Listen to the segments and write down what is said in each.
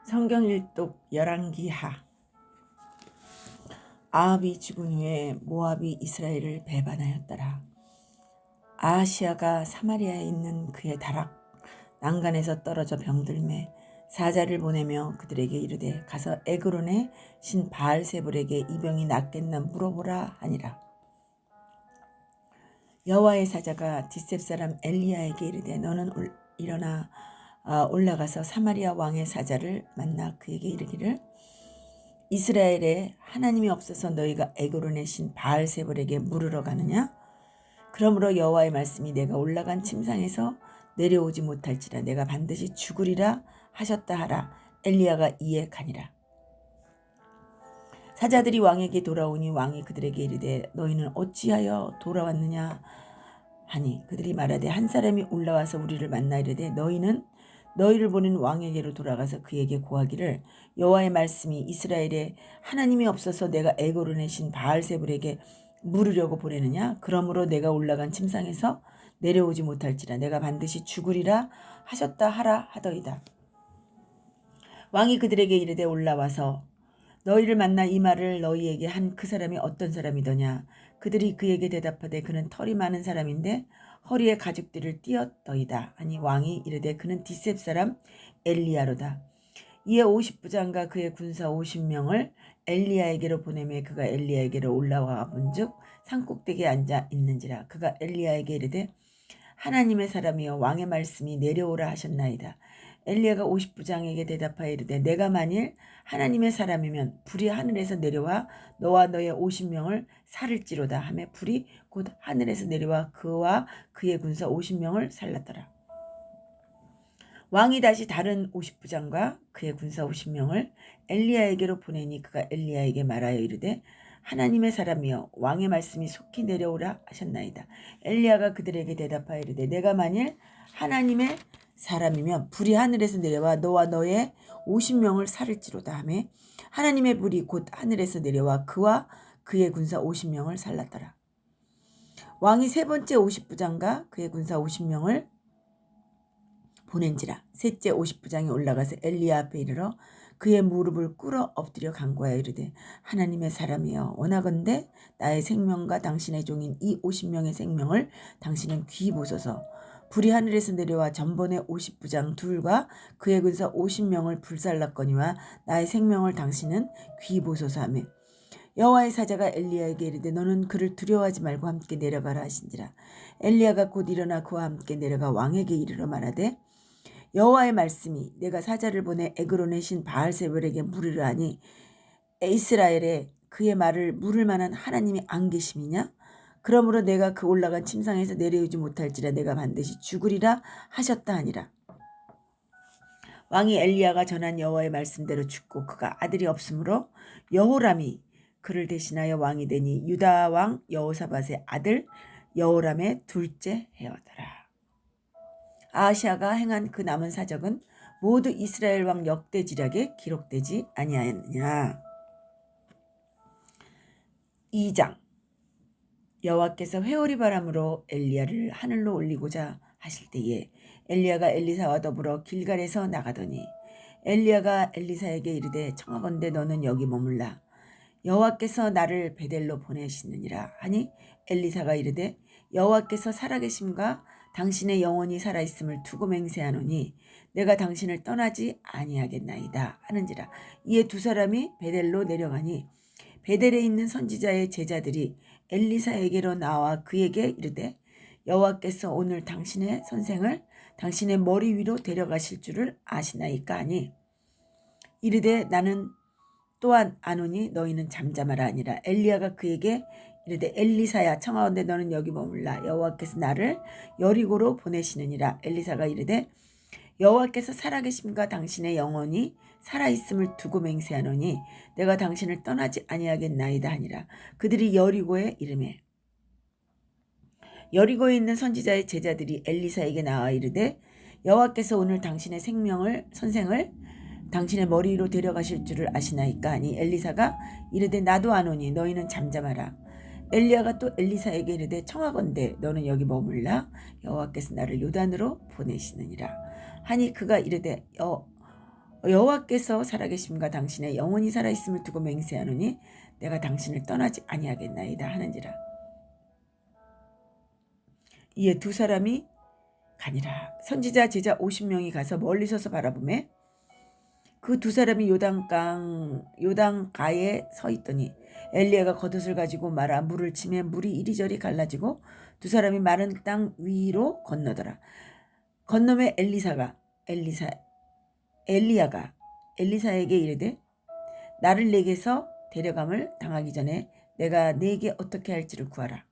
성경 일독 열왕기하. 아합이 죽은 후에 모압이 이스라엘을 배반하였더라. 아하시아가 사마리아에 있는 그의 다락 난간에서 떨어져 병들매 사자를 보내며 그들에게 이르되 가서 에그론의 신 바알세불에게 이 병이 낫겠나 물어보라 하니라. 여호와의 사자가 뒷셉 사람 엘리야에게 이르되 너는 일어나 올라가서 사마리아 왕의 사자를 만나 그에게 이르기를 이스라엘에 하나님이 없어서 너희가 에그론의 신 바알세불에게 물으러 가느냐? 그러므로 여호와의 말씀이 내가 올라간 침상에서 내려오지 못할지라 내가 반드시 죽으리라 하셨다 하라. 엘리야가 이에 가니라. 사자들이 왕에게 돌아오니 왕이 그들에게 이르되 너희는 어찌하여 돌아왔느냐 하니 그들이 말하되 한 사람이 올라와서 우리를 만나 이르되 너희는 너희를 보낸 왕에게로 돌아가서 그에게 고하기를 여호와의 말씀이 이스라엘에 하나님이 없어서 내가 에그론의 신 바알세불에게 물으려고 보내느냐? 그러므로 내가 올라간 침상에서 내려오지 못할지라 내가 반드시 죽으리라 하셨다 하라 하더이다. 왕이 그들에게 이르되 올라와서 너희를 만나 이 말을 너희에게 한 그 사람이 어떤 사람이더냐? 그들이 그에게 대답하되 그는 털이 많은 사람인데 허리에 가죽들을 띄었더이다 하니 왕이 이르되 그는 뒷셉 사람 엘리야로다. 이에 50부장과 그의 군사 50명을 엘리야에게로 보내매 그가 엘리야에게로 올라와 본즉 산꼭대기에 앉아 있는지라. 그가 엘리야에게 이르되 하나님의 사람이여 왕의 말씀이 내려오라 하셨나이다. 엘리야가 50부장에게 대답하여 이르되 내가 만일 하나님의 사람이면 불이 하늘에서 내려와 너와 너의 50명을 살을지로다 하며 불이 곧 하늘에서 내려와 그와 그의 군사 50명을 살랐더라. 왕이 다시 다른 50부장과 그의 군사 50명을 엘리야에게로 보내니 그가 엘리야에게 말하여 이르되 하나님의 사람이여 왕의 말씀이 속히 내려오라 하셨나이다. 엘리야가 그들에게 대답하여 이르되 내가 만일 하나님의 사람이면 불이 하늘에서 내려와 너와 너의 50명을 살을지로다 하며 하나님의 불이 곧 하늘에서 내려와 그와 그의 군사 50명을 살랐더라. 왕이 세 번째 50부장과 그의 군사 50명을 보낸지라. 셋째 50부장이 올라가서 엘리야 앞에 이르러 그의 무릎을 꿇어 엎드려 간구하여 이르되 하나님의 사람이여 원하건대 나의 생명과 당신의 종인 이 50명의 생명을 당신은 귀히 보소서. 불이 하늘에서 내려와 전번에 50부장 둘과 그의 군사 50명을 불살랐거니와 나의 생명을 당신은 귀히 보소서 하며 여호와의 사자가 엘리야에게 이르되 너는 그를 두려워하지 말고 함께 내려가라 하신지라. 엘리야가 곧 일어나 그와 함께 내려가 왕에게 이르러 말하되 여호와의 말씀이 내가 사자를 보내 에그론의 신 바알세불에게 물으려 하니 이스라엘에 그의 말을 물을 만한 하나님이 안 계심이냐? 그러므로 내가 그 올라간 침상에서 내려오지 못할지라 내가 반드시 죽으리라 하셨다 하니라. 왕이 엘리야가 전한 여호와의 말씀대로 죽고 그가 아들이 없으므로 여호람이 그를 대신하여 왕이 되니 유다 왕 여호사밧의 아들 여호람의 둘째 해여더라. 아하시아가 행한 그 남은 사적은 모두 이스라엘 왕 역대지략에 기록되지 아니하였느냐. 2장. 여호와께서 회오리 바람으로 엘리야를 하늘로 올리고자 하실 때에 엘리야가 엘리사와 더불어 길갈에서 나가더니 엘리야가 엘리사에게 이르되 청하건대 너는 여기 머물라. 여호와께서 나를 베델로 보내시느니라 하니 엘리사가 이르되 여호와께서 살아계심과 당신의 영혼이 살아있음을 두고 맹세하노니 내가 당신을 떠나지 아니하겠나이다 하는지라. 이에 두 사람이 베델로 내려가니 베델에 있는 선지자의 제자들이 엘리사에게로 나와 그에게 이르되 여호와께서 오늘 당신의 선생을 당신의 머리 위로 데려가실 줄을 아시나이까 하니 이르되 나는 또한 아노니 너희는 잠잠하라 하니라. 엘리야가 그에게 이르되 엘리사야 청하건대 너는 여기 머물라. 여호와께서 나를 여리고로 보내시느니라. 엘리사가 이르되 여호와께서 살아계심과 당신의 영혼이 살아있음을 두고 맹세하노니 내가 당신을 떠나지 아니하겠나이다 하니라. 그들이 여리고에 이르매 여리고에 있는 선지자의 제자들이 엘리사에게 나와 이르되 여호와께서 오늘 당신의 선생을 당신의 머리 위로 데려가실 줄을 아시나이까 하니 엘리사가 이르되 나도 아노니 너희는 잠잠하라. 엘리야가 또 엘리사에게 이르되 청하건대 너는 여기 머물라. 여호와께서 나를 요단으로 보내시느니라 하니 그가 이르되 여호와께서 살아계심과 당신의 영원히 살아있음을 두고 맹세하노니 내가 당신을 떠나지 아니하겠나이다 하는지라. 이에 두 사람이 가니라. 선지자 제자 50명이 가서 멀리 서서 바라보매 그 두 사람이 요단가에 서 있더니 엘리야가 겉옷을 가지고 말아 물을 치매 물이 이리저리 갈라지고 두 사람이 마른 땅 위로 건너더라. 건너매 엘리야가 엘리사에게 이르되 나를 내게서 데려감을 당하기 전에 내가 네게 어떻게 할지를 구하라.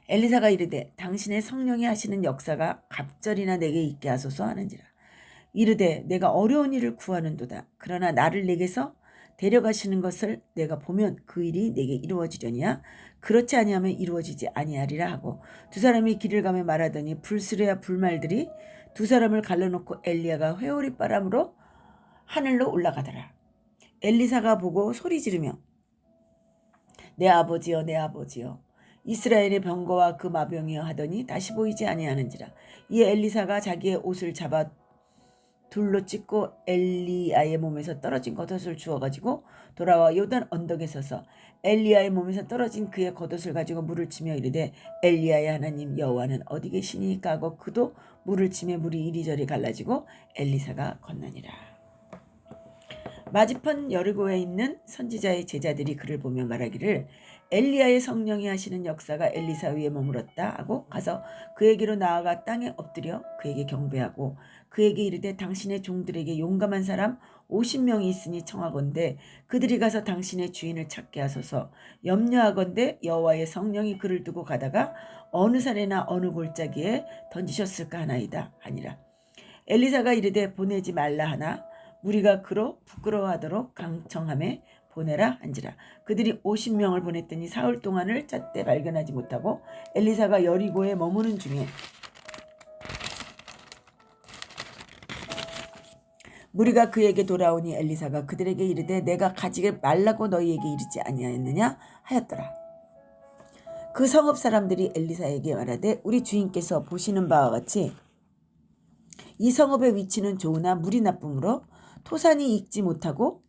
엘리사가 이르되 당신의 성령이 하시는 역사가 갑절이나 내게 있게 하소서 하는지라. 이르되 내가 어려운 일을 구하는도다. 그러나 나를 내게서 데려가시는 것을 내가 보면 그 일이 내게 이루어지려니야. 그렇지 아니하면 이루어지지 아니하리라 하고 두 사람이 길을 가며 말하더니 불수레와 불말들이 두 사람을 갈라놓고 엘리야가 회오리 바람으로 하늘로 올라가더라. 엘리사가 보고 소리 지르며 내 아버지여 내 아버지여 이스라엘의 병거와 그 마병이여 하더니 다시 보이지 아니하는지라. 이에 엘리사가 자기의 옷을 잡아 둘로 찢고 엘리야의 몸에서 떨어진 겉옷을 주워가지고 돌아와 요단 언덕에 서서 엘리야의 몸에서 떨어진 그의 겉옷을 가지고 물을 치며 이르되 엘리야의 하나님 여호와는 어디 계시니까 하고 그도 물을 치며 물이 이리저리 갈라지고 엘리사가 건너니라. 마지편 여리고에 있는 선지자의 제자들이 그를 보며 말하기를 엘리야의 성령이 하시는 역사가 엘리사 위에 머물렀다 하고 가서 그에게로 나아가 땅에 엎드려 그에게 경배하고 그에게 이르되 당신의 종들에게 용감한 사람 50명이 있으니 청하건대 그들이 가서 당신의 주인을 찾게 하소서. 염려하건대 여호와의 성령이 그를 두고 가다가 어느 산에나 어느 골짜기에 던지셨을까 하나이다 하니라. 엘리사가 이르되 보내지 말라 하나 무리가 그로 부끄러워하도록 강청함에 보내라 한지라. 그들이 50명을 보냈더니 사흘 동안을 잣대 발견하지 못하고 엘리사가 여리고에 머무는 중에 무리가 그에게 돌아오니 엘리사가 그들에게 이르되 내가 가지게 말라고 너희에게 이르지 아니하였느냐 하였더라. 그 성읍 사람들이 엘리사에게 말하되 우리 주인께서 보시는 바와 같이 이 성읍의 위치는 좋으나 물이 나쁨으로 토산이 익지 못하고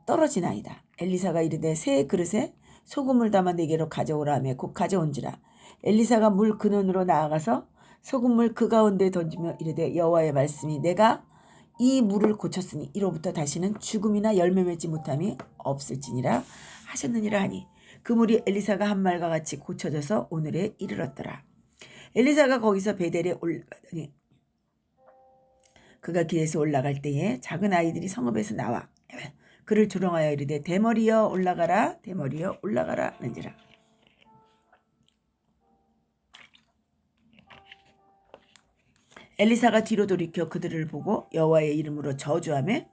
떨어지나이다. 엘리사가 이르되 새 그릇에 소금을 담아 내게로 가져오라 하며 곧 가져온지라. 엘리사가 물 근원으로 나아가서 소금물 그 가운데 던지며 이르되 여호와의 말씀이 내가 이 물을 고쳤으니 이로부터 다시는 죽음이나 열매 맺지 못함이 없을지니라 하셨느니라 하니 그 물이 엘리사가 한 말과 같이 고쳐져서 오늘에 이르렀더라. 엘리사가 거기서 베델에 올라가더니 그가 길에서 올라갈 때에 작은 아이들이 성읍에서 나와 그를 조롱하여 이르되 대머리여 올라가라 대머리여 올라가라 하는지라. 엘리사가 뒤로 돌이켜 그들을 보고 여호와의 이름으로 저주하며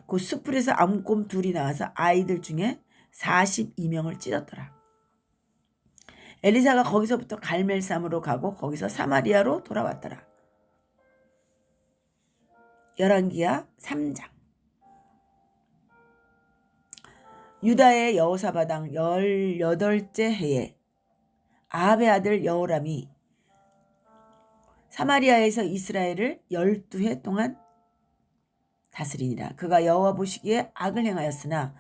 곧 숯불에서 암곰 둘이 나와서 아이들 중에 42명을 찢었더라. 엘리사가 거기서부터 갈멜삼으로 가고 거기서 사마리아로 돌아왔더라. 열왕기하 3장. 유다의 여호사바당 18째 해에 아합의 아들 여호람이 사마리아에서 이스라엘을 12해 동안 다스리니라. 그가 여호와 보시기에 악을 행하였으나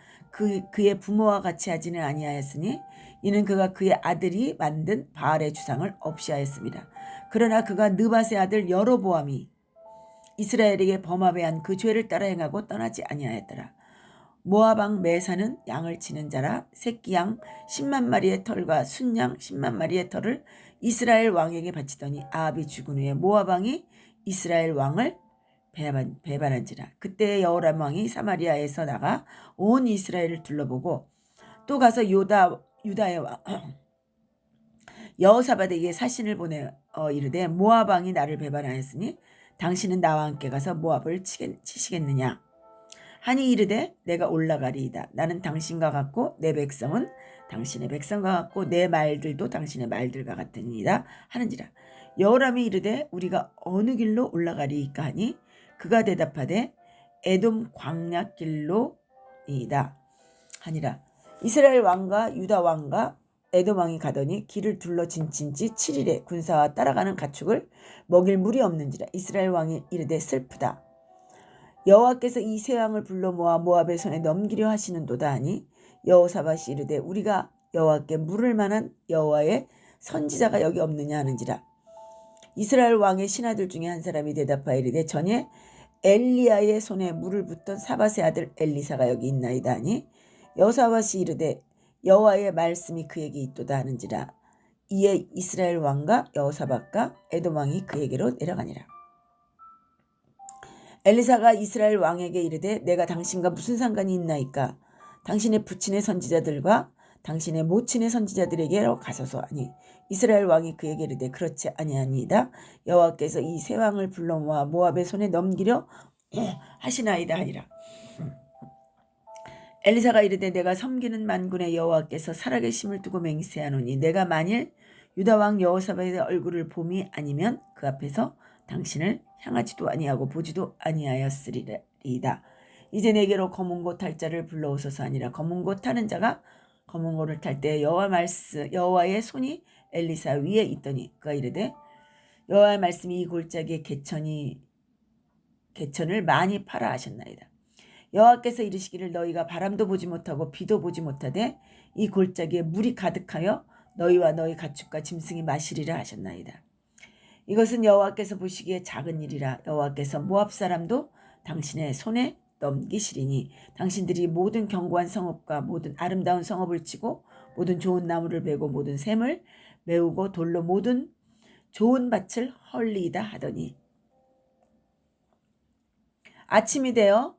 그의 부모와 같이 하지는 아니하였으니 이는 그가 그의 아들이 만든 바알의 주상을 없이 하였습니다. 그러나 그가 느밧의 아들 여로보암이 이스라엘에게 범하게 한 그 죄를 따라 행하고 떠나지 아니하였더라. 모압 왕 메사는 양을 치는 자라 새끼 양 10만 마리의 털과 순양 10만 마리의 털을 이스라엘 왕에게 바치더니 아합이 죽은 후에 모압 왕이 이스라엘 왕을 배반한지라. 그때 여호람 왕이 사마리아에서 나가 온 이스라엘을 둘러보고 또 가서 유다의 왕 여호사밧에게 사신을 보내 이르되 모압 왕이 나를 배반하였으니 당신은 나와 함께 가서 모압을 치시겠느냐 하니 이르되 내가 올라가리이다. 나는 당신과 같고 내 백성은 당신의 백성과 같고 내 말들도 당신의 말들과 같으니이다 하는지라. 여호람이 이르되 우리가 어느 길로 올라가리이까 하니 그가 대답하되 에돔 광야길로이다 하니라. 이스라엘 왕과 유다 왕과 에돔 왕이 가더니 길을 둘러 진친 지 7일에 군사와 따라가는 가축을 먹일 물이 없는지라. 이스라엘 왕이 이르되 슬프다. 여호와께서 이 세 왕을 불러 모아 모압의 손에 넘기려 하시는도다 하니 여호사밧이 이르되 우리가 여호와께 물을 만한 여호와의 선지자가 여기 없느냐 하는지라. 이스라엘 왕의 신하들 중에 한 사람이 대답하여 이르되 전에 엘리야의 손에 물을 붓던 사밧의 아들 엘리사가 여기 있나이다 하니 여호사밧이 이르되 여호와의 말씀이 그에게 있도다 하는지라. 이에 이스라엘 왕과 여호사밧과 에돔 왕이 그에게로 내려가니라. 엘리사가 이스라엘 왕에게 이르되 내가 당신과 무슨 상관이 있나이까? 당신의 부친의 선지자들과 당신의 모친의 선지자들에게로 가소서 하니 이스라엘 왕이 그에게 이르되 그렇지 아니하니이다. 여호와께서 이 세 왕을 불러 모아 모압의 손에 넘기려 하시나이다 하니라. 엘리사가 이르되 내가 섬기는 만군의 여호와께서 살아계심을 두고 맹세하노니 내가 만일 유다 왕 여호사밧의 얼굴을 봄이 아니면 그 앞에서 당신을 향하지도 아니하고 보지도 아니하였으리이다. 이제 내게로 검은고 탈 자를 불러오소서 하니라. 검은고 타는 자가 검은고를 탈 때 여호와의 손이 엘리사 위에 있더니 그가 이르되 여호와의 말씀이 이 골짜기에 개천을 많이 팔아 하셨나이다. 여호와께서 이르시기를 너희가 바람도 보지 못하고 비도 보지 못하되 이 골짜기에 물이 가득하여 너희와 너희 가축과 짐승이 마시리라 하셨나이다. 이것은 여호와께서 보시기에 작은 일이라. 여호와께서 모압 사람도 당신의 손에 넘기시리니 당신들이 모든 견고한 성읍과 모든 아름다운 성읍을 치고 모든 좋은 나무를 베고 모든 샘을 메우고 돌로 모든 좋은 밭을 헐리이다 하더니 아침이 되어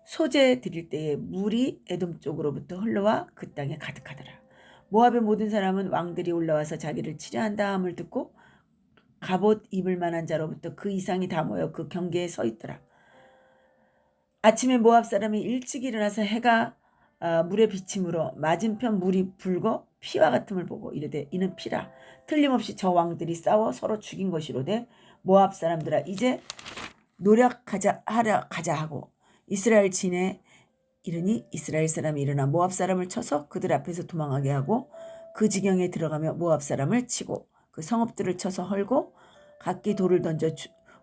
소재 드릴 때에 물이 에돔 쪽으로부터 흘러와 그 땅에 가득하더라. 모압의 모든 사람은 왕들이 올라와서 자기를 치려한다 함을 듣고 갑옷 입을 만한 자로부터 그 이상이 다 모여 그 경계에 서 있더라. 아침에 모압 사람이 일찍 일어나서 해가 물에 비침으로 맞은편 물이 붉어 피와 같음을 보고 이르되 이는 피라. 틀림없이 저 왕들이 싸워 서로 죽인 것이로되 모압 사람들아 이제 노력하자 가자 하고 이스라엘 진에 이르니 이스라엘 사람이 일어나 모압 사람을 쳐서 그들 앞에서 도망하게 하고 그 지경에 들어가며 모압 사람을 치고 그 성읍들을 쳐서 헐고 각기 돌을 던져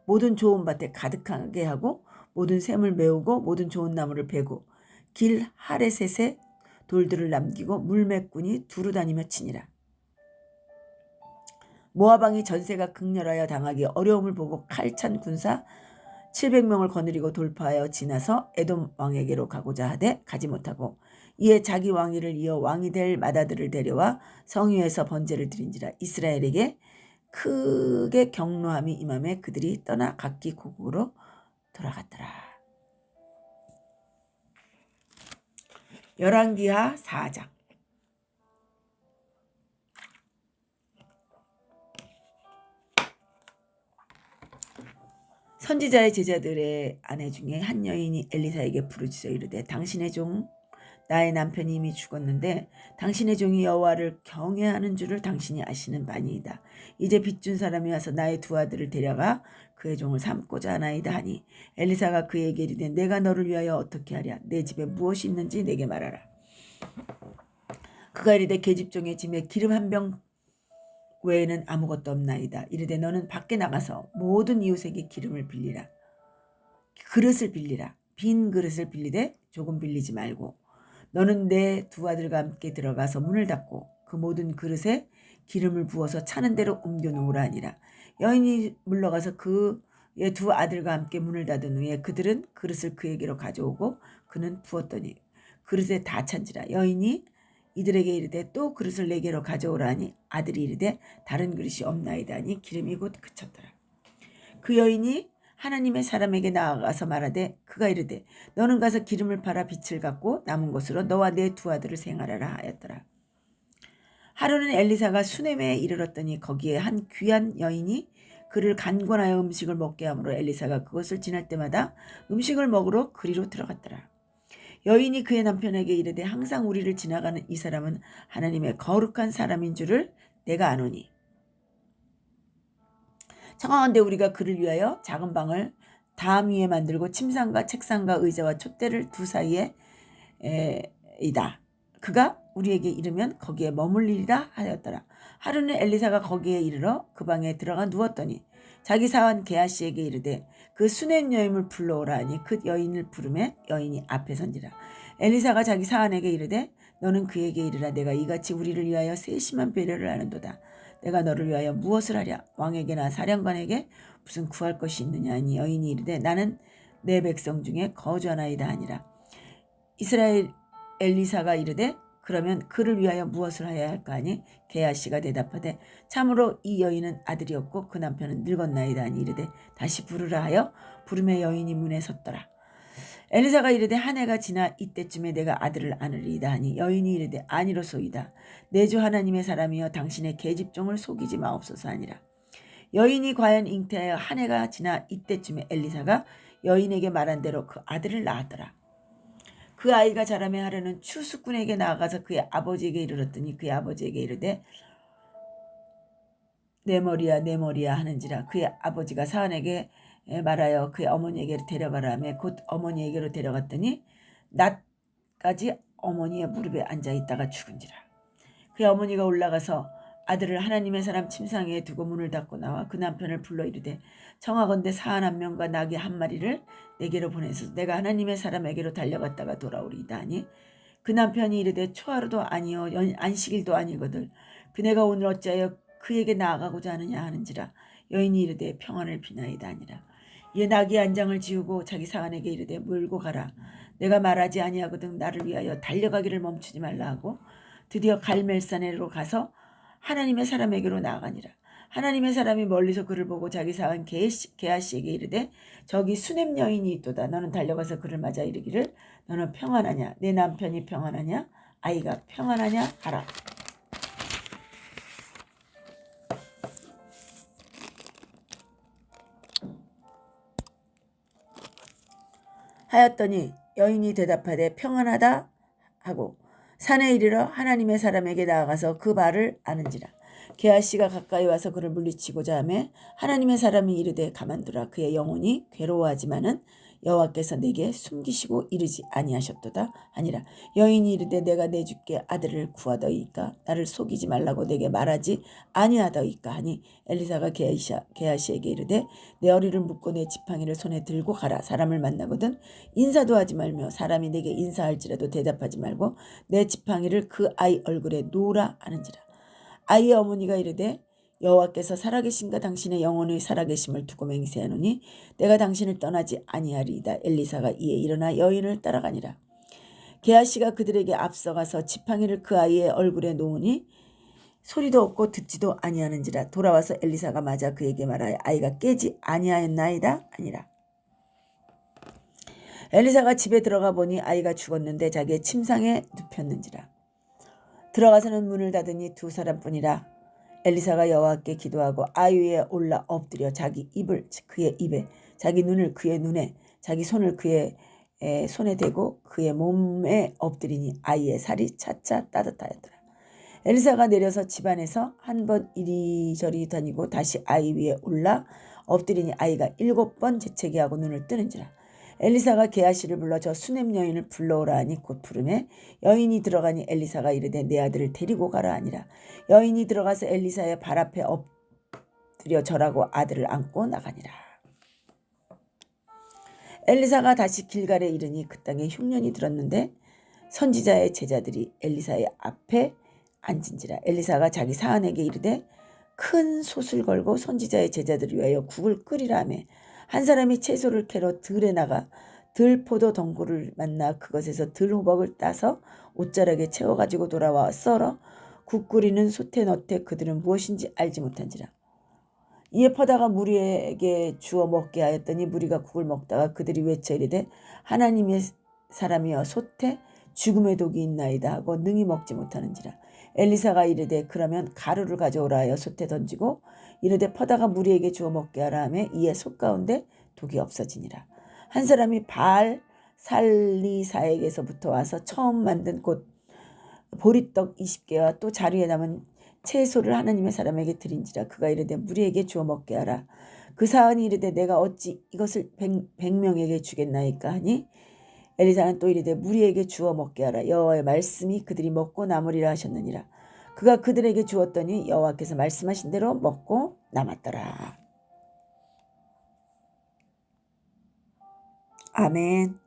모든 좋은 밭에 가득하게 하고 모든 샘을 메우고 모든 좋은 나무를 베고 길 하레셋에 돌들을 남기고 물매꾼이 두루 다니며 치니라. 모압 왕이 전세가 극렬하여 당하기 어려움을 보고 칼찬 군사 700명을 거느리고 돌파하여 지나서 에돔 왕에게로 가고자 하되 가지 못하고 이에 자기 왕위를 이어 왕이 될 맏아들을 데려와 성위에서 번제를 드린지라. 이스라엘에게 크게 경노함이 임함에 그들이 떠나 각기 고국으로 돌아갔더라. 열왕기하 4장. 선지자의 제자들의 아내 중에 한 여인이 엘리사에게 부르짖어 이르되 당신의 종 나의 남편이 이미 죽었는데 당신의 종이 여호와를 경외하는 줄을 당신이 아시는 바니이다. 이제 빚준 사람이 와서 나의 두 아들을 데려가 그의 종을 삼고자 하나이다 하니 엘리사가 그에게 이르되 내가 너를 위하여 어떻게 하랴. 내 집에 무엇이 있는지 내게 말하라. 그가 이르되 계집종의 짐에 기름 한 병 외에는 아무것도 없나이다. 이르되 너는 밖에 나가서 모든 이웃에게 기름을 빌리라. 그릇을 빌리라. 빈 그릇을 빌리되 조금 빌리지 말고 너는 내 두 아들과 함께 들어가서 문을 닫고 그 모든 그릇에 기름을 부어서 차는 대로 옮겨 놓으라 하니라. 여인이 물러가서 그의 두 아들과 함께 문을 닫은 후에 그들은 그릇을 그에게로 가져오고 그는 부었더니 그릇에 다 찬지라. 여인이 이들에게 이르되 또 그릇을 내게로 가져오라 하니 아들이 이르되 다른 그릇이 없나이다 하니 기름이 곧 그쳤더라. 그 여인이 하나님의 사람에게 나아가서 말하되 그가 이르되 너는 가서 기름을 팔아 빚을 갚고 남은 것으로 너와 내 두 아들을 생활하라 하였더라. 하루는 엘리사가 수넴에 이르렀더니 거기에 한 귀한 여인이 그를 간권하여 음식을 먹게 하므로 엘리사가 그것을 지날 때마다 음식을 먹으러 그리로 들어갔더라. 여인이 그의 남편에게 이르되 항상 우리를 지나가는 이 사람은 하나님의 거룩한 사람인 줄을 내가 아노니 청하건대 우리가 그를 위하여 작은 방을 담 위에 만들고 침상과 책상과 의자와 촛대를 두 사이에 이다. 그가 우리에게 이르면 거기에 머물리리라 하였더라. 하루는 엘리사가 거기에 이르러 그 방에 들어가 누웠더니 자기 사환 게하시에게 이르되 그 수냄 여인을 불러오라 하니 그 여인을 부르매 여인이 앞에 선지라. 엘리사가 자기 사환에게 이르되 너는 그에게 이르라. 내가 이같이 우리를 위하여 세심한 배려를 하는도다. 내가 너를 위하여 무엇을 하랴. 왕에게나 사령관에게 무슨 구할 것이 있느냐 하니 여인이 이르되 나는 내 백성 중에 거주하나이다 하니라. 이스라엘 엘리사가 이르되 그러면 그를 위하여 무엇을 하여야 할까 하니 게하시가 대답하되 참으로 이 여인은 아들이 없고 그 남편은 늙었나이다 하니 이르되 다시 부르라 하여 부름에 여인이 문에 섰더라. 엘리사가 이르되 한 해가 지나 이때쯤에 내가 아들을 안으리이다 하니 여인이 이르되 아니로소이다. 내 주 하나님의 사람이여 당신의 계집종을 속이지 마옵소서 하니라. 여인이 과연 잉태하여 한 해가 지나 이때쯤에 엘리사가 여인에게 말한 대로 그 아들을 낳았더라. 그 아이가 자라매 하루는 추수꾼에게 나아가서 그의 아버지에게 이르렀더니 그의 아버지에게 이르되 내 머리야 내 머리야 하는지라. 그의 아버지가 사환에게 말하여 그의 어머니에게 데려가라 하며 곧 어머니에게로 데려갔더니 낮까지 어머니의 무릎에 앉아있다가 죽은지라. 그의 어머니가 올라가서 아들을 하나님의 사람 침상에 두고 문을 닫고 나와 그 남편을 불러 이르되 청하건대 사한 한 명과 나귀 한 마리를 내게로 보내서 내가 하나님의 사람에게로 달려갔다가 돌아오리이다 하니 그 남편이 이르되 초하루도 아니요 안식일도 아니거늘 그네가 오늘 어찌하여 그에게 나아가고자 하느냐 하는지라. 여인이 이르되 평안을 비나이다 하니라. 이에 나귀 한 장을 지우고 자기 사환에게 이르되 물고 가라. 내가 말하지 아니하거든 나를 위하여 달려가기를 멈추지 말라 하고 드디어 갈멜산에로 가서 하나님의 사람에게로 나아가니라. 하나님의 사람이 멀리서 그를 보고 자기 사환 게하시에게 이르되 저기 수냄 여인이 있도다. 너는 달려가서 그를 맞아 이르기를 너는 평안하냐 내 남편이 평안하냐 아이가 평안하냐 하라. 하였더니 여인이 대답하되 평안하다 하고 산에 이르러 하나님의 사람에게 나아가서 그 말을 아는지라. 게하시가 가까이 와서 그를 물리치고자 하매 하나님의 사람이 이르되 가만두라. 그의 영혼이 괴로워하지만은 여호와께서 내게 숨기시고 이르지 아니하셨도다 하니라. 여인이 이르되 내가 내 주께 아들을 구하더이까 나를 속이지 말라고 내게 말하지 아니하더이까 하니 엘리사가 게하시에게 이르되 내 어리를 묶고 내 지팡이를 손에 들고 가라. 사람을 만나거든 인사도 하지 말며 사람이 내게 인사할지라도 대답하지 말고 내 지팡이를 그 아이 얼굴에 놓으라 하는지라. 아이의 어머니가 이르되 여호와께서 살아계신가 당신의 영혼의 살아계심을 두고 맹세하노니 내가 당신을 떠나지 아니하리이다. 엘리사가 이에 일어나 여인을 따라가니라. 게하시가 그들에게 앞서가서 지팡이를 그 아이의 얼굴에 놓으니 소리도 없고 듣지도 아니하는지라. 돌아와서 엘리사가 맞아 그에게 말하여 아이가 깨지 아니하였나이다 하니라. 엘리사가 집에 들어가 보니 아이가 죽었는데 자기의 침상에 눕혔는지라. 들어가서는 문을 닫으니 두 사람뿐이라. 엘리사가 여호와께 기도하고 아이 위에 올라 엎드려 자기 입을 그의 입에 자기 눈을 그의 눈에 자기 손을 그의 손에 대고 그의 몸에 엎드리니 아이의 살이 차차 따뜻하였더라. 엘리사가 내려서 집안에서 한 번 이리저리 다니고 다시 아이 위에 올라 엎드리니 아이가 7번 재채기하고 눈을 뜨는지라. 엘리사가 게하시를 불러 저 수냄 여인을 불러오라 하니 곧 부르매 여인이 들어가니 엘리사가 이르되 내 아들을 데리고 가라 하니라. 여인이 들어가서 엘리사의 발 앞에 엎드려 절하고 아들을 안고 나가니라. 엘리사가 다시 길갈에 이르니 그 땅에 흉년이 들었는데 선지자의 제자들이 엘리사의 앞에 앉은지라. 엘리사가 자기 사환에게 이르되 큰 솥을 걸고 선지자의 제자들을 위하여 국을 끓이라 하며 한 사람이 채소를 캐러 들에 나가 들포도 덩굴을 만나 그것에서 들호박을 따서 옷자락에 채워가지고 돌아와 썰어 국 끓이는 솥에 넣되 그들은 무엇인지 알지 못한지라. 이에 퍼다가 무리에게 주어 먹게 하였더니 무리가 국을 먹다가 그들이 외쳐 이르되 하나님의 사람이여 솥에 죽음의 독이 있나이다 하고 능히 먹지 못하는지라. 엘리사가 이르되 그러면 가루를 가져오라 하여 솥에 던지고 이르되 퍼다가 무리에게 주어 먹게 하라 하며 이에 솥 가운데 독이 없어지니라. 한 사람이 바알 살리사에게서부터 와서 처음 만든 곧 보리떡 20개와 또 자루에 남은 채소를 하나님의 사람에게 드린지라. 그가 이르되 무리에게 주어 먹게 하라. 그 사원이 이르되 내가 어찌 이것을 100명에게 주겠나이까 하니 엘리사는 또 이르되 무리에게 주어 먹게 하라. 여호와의 말씀이 그들이 먹고 남으리라 하셨느니라. 그가 그들에게 주었더니 여호와께서 말씀하신 대로 먹고 남았더라. 아멘.